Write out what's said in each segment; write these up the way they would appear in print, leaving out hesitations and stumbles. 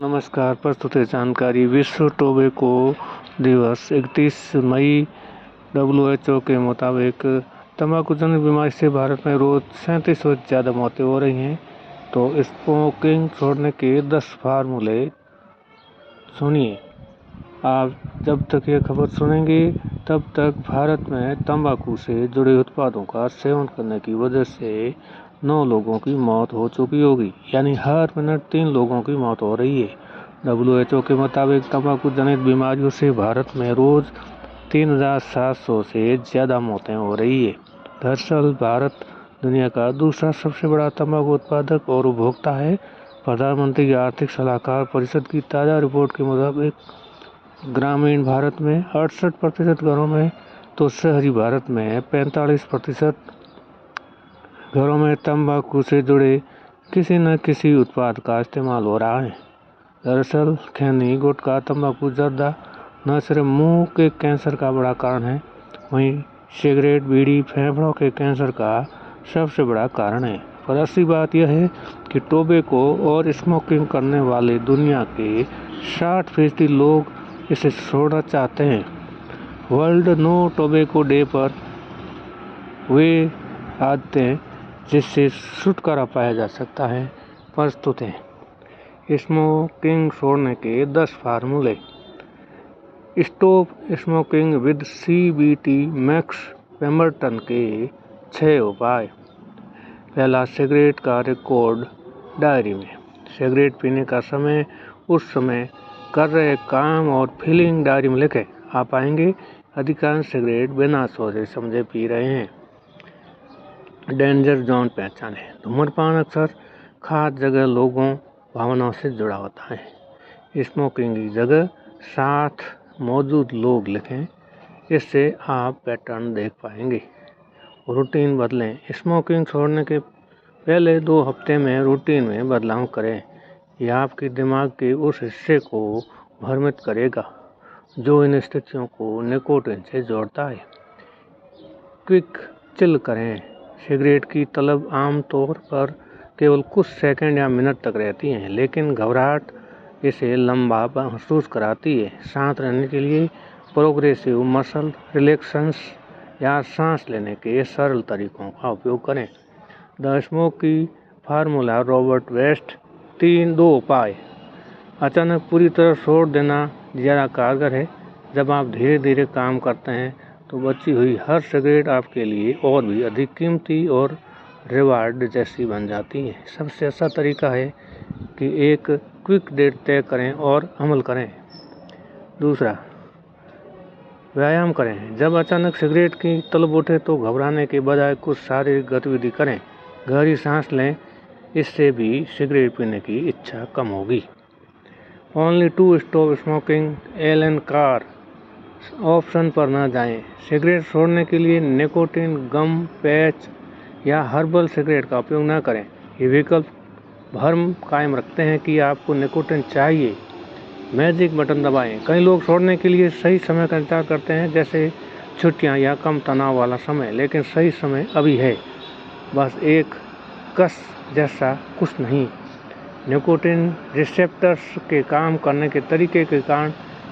नमस्कार, प्रस्तुत है जानकारी। विश्व टोबैको दिवस 31 मई। WHO के मुताबिक तंबाकू जनित बीमारी से भारत में रोज 37 से ज़्यादा मौतें हो रही हैं। तो स्मोकिंग छोड़ने के 10 फार्मूले सुनिए। आप जब तक ये खबर सुनेंगे तब तक भारत में तंबाकू से जुड़े उत्पादों का सेवन करने की वजह से 9 लोगों की मौत हो चुकी होगी, यानी हर मिनट 3 लोगों की मौत हो रही है। WHO के मुताबिक तंबाकू जनित बीमारियों से भारत में रोज 3700 से ज़्यादा मौतें हो रही है। दरअसल भारत दुनिया का दूसरा सबसे बड़ा तंबाकू उत्पादक और उपभोक्ता है। प्रधानमंत्री की आर्थिक सलाहकार परिषद की ताज़ा रिपोर्ट के मुताबिक ग्रामीण भारत में 68% घरों में तो शहरी भारत में 45% घरों में तंबाकू से जुड़े किसी न किसी उत्पाद का इस्तेमाल हो रहा है। दरअसल खैनी, गुटखा, तंबाकू, जर्दा न सिर्फ मुंह के कैंसर का बड़ा कारण है, वहीं सिगरेट, बीड़ी फेफड़ों के कैंसर का सबसे बड़ा कारण है। पर असली बात यह है कि टोबैको और स्मोकिंग करने वाले दुनिया के 60% लोग इसे छोड़ना चाहते हैं। वर्ल्ड नो टोबैको डे पर वे आदतें जिससे छुटकारा पाया जा सकता है प्रस्तुत हैं। स्मोकिंग छोड़ने के 10 फार्मूले। Stop smoking with CBT max Pemberton के 6 उपाय। पहला, सिगरेट का रिकॉर्ड डायरी में। सिगरेट पीने का समय, उस समय कर रहे काम और फीलिंग डायरी में लिखें। आप पाएंगे अधिकांश सिगरेट बिना सोचे समझे पी रहे हैं। डेंजर जोन पहचानें। धूम्रपान अक्सर खास जगह, लोगों, भावनाओं से जुड़ा होता है। स्मोकिंग की जगह साथ मौजूद लोग लिखें, इससे आप पैटर्न देख पाएंगे। रूटीन बदलें। स्मोकिंग छोड़ने के पहले 2 हफ्ते में रूटीन में बदलाव करें। यह आपके दिमाग के उस हिस्से को भ्रमित करेगा जो इन स्थितियों को निकोटीन से जोड़ता है। क्विक चिल करें। सिगरेट की तलब आमतौर पर केवल कुछ सेकंड या मिनट तक रहती है, लेकिन घबराहट इसे लंबा महसूस कराती है। शांत रहने के लिए प्रोग्रेसिव मसल रिलैक्सेशंस या सांस लेने के सरल तरीकों का उपयोग करें। The smoky formula, Robert West. 2 उपाय। अचानक पूरी तरह छोड़ देना ज़्यादा कारगर है। जब आप धीरे धीरे काम करते हैं तो बची हुई हर सिगरेट आपके लिए और भी अधिक कीमती और रिवार्ड जैसी बन जाती है। सबसे अच्छा तरीका है कि एक क्विक डेट तय करें और अमल करें। दूसरा, व्यायाम करें। जब अचानक सिगरेट की तलब उठे तो घबराने के बजाय कुछ शारीरिक गतिविधि करें। गहरी सांस लें, इससे भी सिगरेट पीने की इच्छा कम होगी। Only to stop smoking, Allen Carr. Option पर न जाएं। सिगरेट छोड़ने के लिए निकोटीन गम, पैच या हर्बल सिगरेट का उपयोग न करें। ये विकल्प भ्रम कायम रखते हैं कि आपको निकोटीन चाहिए। मैजिक बटन दबाएं। कई लोग छोड़ने के लिए सही समय का इंतजार करते हैं, जैसे छुट्टियां या कम तनाव वाला समय, लेकिन सही समय अभी है, बस एक कस जैसा कुछ नहीं। निकोटीन रिसेप्टर्स के काम करने के तरीके के कारण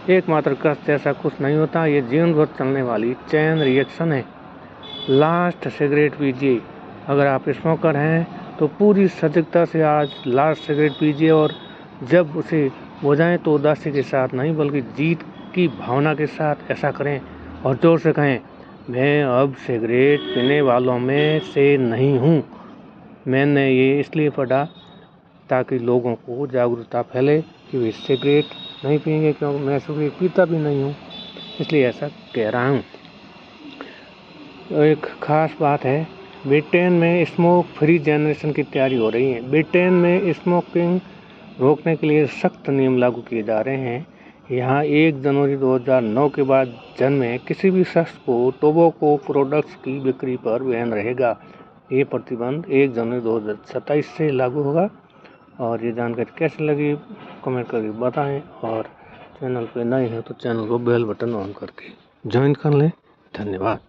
एकमात्र कस जैसा कुछ नहीं होता। ये जीवन भर चलने वाली चेन रिएक्शन है। लास्ट सिगरेट पीजिए। अगर आप स्मोकर हैं तो पूरी सजगता से आज लास्ट सिगरेट पीजिए, और जब उसे बुझाएं तो उदासी के साथ नहीं, बल्कि जीत की भावना के साथ ऐसा करें और जोर से कहें, मैं अब सिगरेट पीने वालों में से नहीं हूँ। मैंने ये इसलिए पढ़ा ताकि लोगों को जागरूकता फैले कि वे सिगरेट नहीं पिएंगे, क्योंकि मैं सिगरेट पीता भी नहीं हूँ, इसलिए ऐसा कह रहा हूँ। एक खास बात है, ब्रिटेन में स्मोक फ्री जनरेशन की तैयारी हो रही है। ब्रिटेन में स्मोकिंग रोकने के लिए सख्त नियम लागू किए जा रहे हैं। यहाँ 1 जनवरी 2009 के बाद जन्मे किसी भी शख्स को टोबैको प्रोडक्ट्स की बिक्री पर बैन रहेगा। ये प्रतिबंध 1 जनवरी 2027 से लागू होगा। और ये जानकारी कैसी लगी कमेंट करके बताएं, और चैनल पे नए हैं तो चैनल को बेल बटन ऑन करके ज्वाइन कर लें। धन्यवाद।